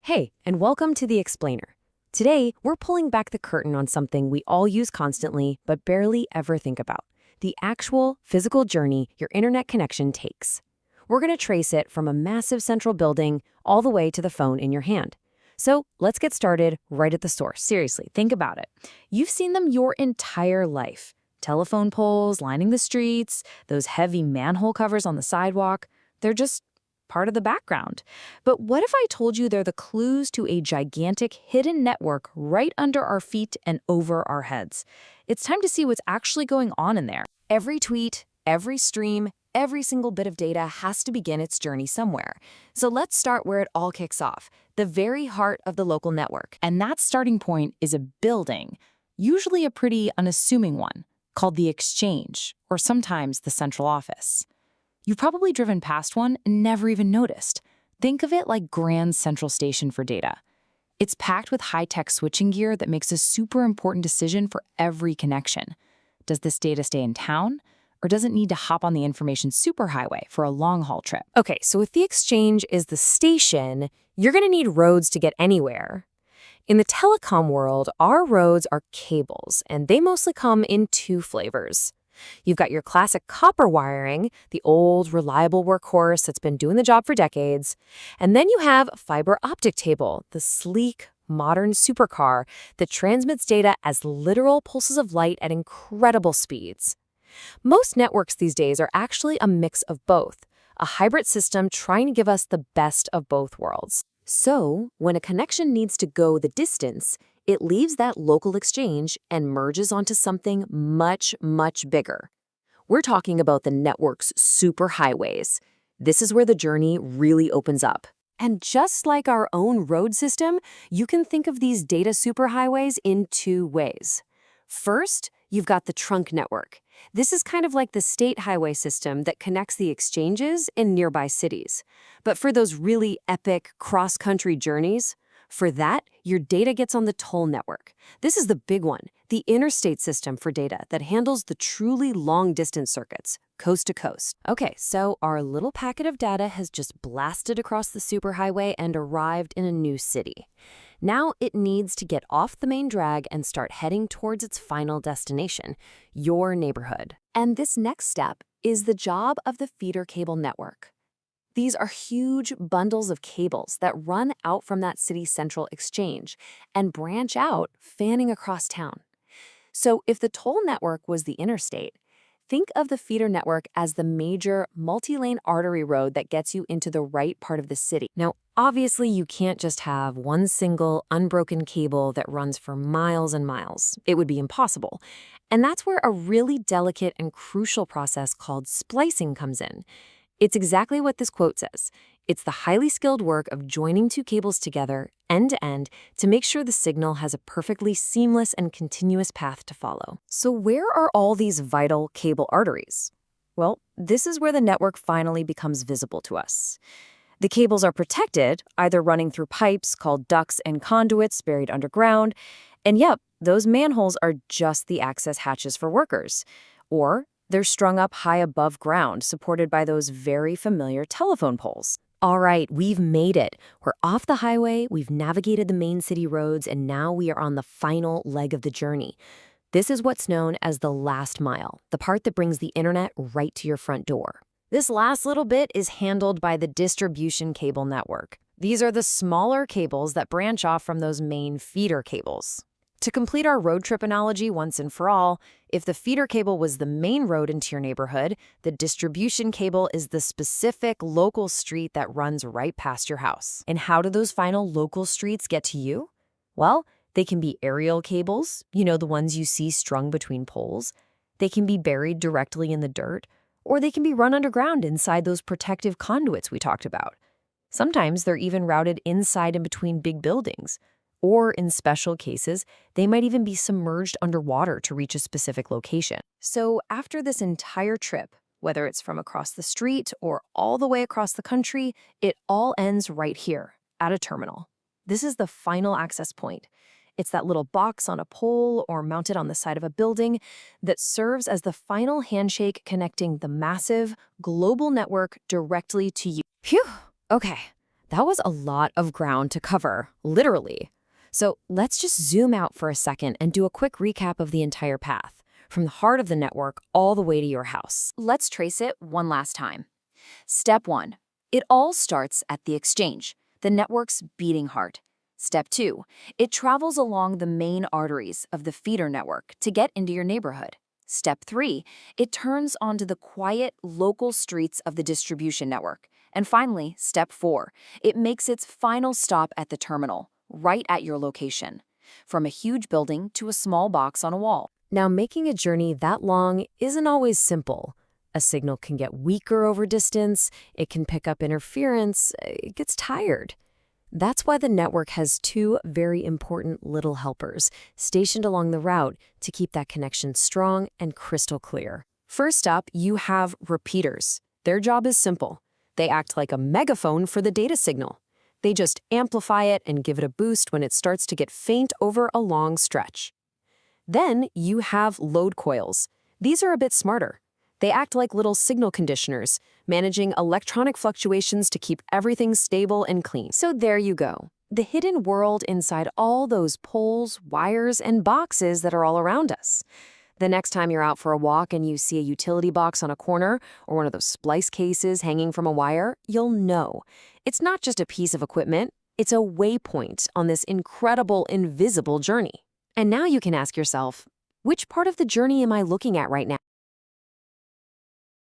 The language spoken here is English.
Hey, and welcome to The Explainer. Today, we're pulling back the curtain on something we all use constantly but barely ever think about: the actual physical journey your internet connection takes. We're going to trace it from a massive central building all the way to the phone in your hand. So let's get started right at the source. Seriously, think about it. You've seen them your entire life. Telephone poles lining the streets, those heavy manhole covers on the sidewalk. They're just part of the background. But what if I told you they're the clues to a gigantic hidden network right under our feet and over our heads? It's time to see what's actually going on in there. Every tweet, every stream, every single bit of data has to begin its journey somewhere. So let's start where it all kicks off, the very heart of the local network. And that starting point is a building, usually a pretty unassuming one, called the Exchange, or sometimes the central office. You've probably driven past one and never even noticed. Think of it like Grand Central Station for data. It's packed with high-tech switching gear that makes a super important decision for every connection. Does this data stay in town, or does it need to hop on the information superhighway for a long-haul trip? Okay, so if the exchange is the station, you're going to need roads to get anywhere. In the telecom world, our roads are cables, and they mostly come in two flavors. You've got your classic copper wiring, the old, reliable workhorse that's been doing the job for decades. And then you have fiber optic cable, the sleek, modern supercar that transmits data as literal pulses of light at incredible speeds. Most networks these days are actually a mix of both, a hybrid system trying to give us the best of both worlds. So, when a connection needs to go the distance, it leaves that local exchange and merges onto something much, much bigger. We're talking about the network's superhighways. This is where the journey really opens up. And just like our own road system, you can think of these data superhighways in two ways. First, you've got the trunk network. This is kind of like the state highway system that connects the exchanges in nearby cities. But for those really epic cross-country journeys, for that, your data gets on the toll network. This is the big one, the interstate system for data that handles the truly long-distance circuits, coast to coast. Okay, so our little packet of data has just blasted across the superhighway and arrived in a new city. Now it needs to get off the main drag and start heading towards its final destination, your neighborhood. And this next step is the job of the feeder cable network. These are huge bundles of cables that run out from that city's central exchange and branch out, fanning across town. So if the toll network was the interstate, think of the feeder network as the major multi-lane artery road that gets you into the right part of the city. Now, obviously, you can't just have one single unbroken cable that runs for miles and miles. It would be impossible. And that's where a really delicate and crucial process called splicing comes in. It's exactly what this quote says. It's the highly skilled work of joining two cables together, end to end, to make sure the signal has a perfectly seamless and continuous path to follow. So where are all these vital cable arteries? Well, this is where the network finally becomes visible to us. The cables are protected, either running through pipes called ducts and conduits buried underground, and yep, those manholes are just the access hatches for workers. Or they're strung up high above ground, supported by those very familiar telephone poles. All right, we've made it. We're off the highway, we've navigated the main city roads, and now we are on the final leg of the journey. This is what's known as the last mile, the part that brings the internet right to your front door. This last little bit is handled by the distribution cable network. These are the smaller cables that branch off from those main feeder cables. To complete our road trip analogy once and for all, if the feeder cable was the main road into your neighborhood, the distribution cable is the specific local street that runs right past your house. And how do those final local streets get to you? Well, they can be aerial cables, the ones you see strung between poles. They can be buried directly in the dirt, or they can be run underground inside those protective conduits we talked about. Sometimes they're even routed inside and between big buildings. Or in special cases, they might even be submerged underwater to reach a specific location. So after this entire trip, whether it's from across the street or all the way across the country, it all ends right here, at a terminal. This is the final access point. It's that little box on a pole or mounted on the side of a building that serves as the final handshake connecting the massive global network directly to you. Phew! Okay. That was a lot of ground to cover, literally. So let's just zoom out for a second and do a quick recap of the entire path, from the heart of the network all the way to your house. Let's trace it one last time. Step 1. It all starts at the exchange, the network's beating heart. Step 2. It travels along the main arteries of the feeder network to get into your neighborhood. Step 3. It turns onto the quiet, local streets of the distribution network. And finally, Step 4. It makes its final stop at the terminal, right at your location, from a huge building to a small box on a wall. Now, making a journey that long isn't always simple. A signal can get weaker over distance, it can pick up interference, it gets tired. That's why the network has two very important little helpers stationed along the route to keep that connection strong and crystal clear. First up, you have repeaters. Their job is simple. They act like a megaphone for the data signal. They just amplify it and give it a boost when it starts to get faint over a long stretch. Then you have load coils. These are a bit smarter. They act like little signal conditioners, managing electronic fluctuations to keep everything stable and clean. So there you go. The hidden world inside all those poles, wires, and boxes that are all around us. The next time you're out for a walk and you see a utility box on a corner or one of those splice cases hanging from a wire, you'll know. It's not just a piece of equipment, it's a waypoint on this incredible, invisible journey. And now you can ask yourself, which part of the journey am I looking at right now?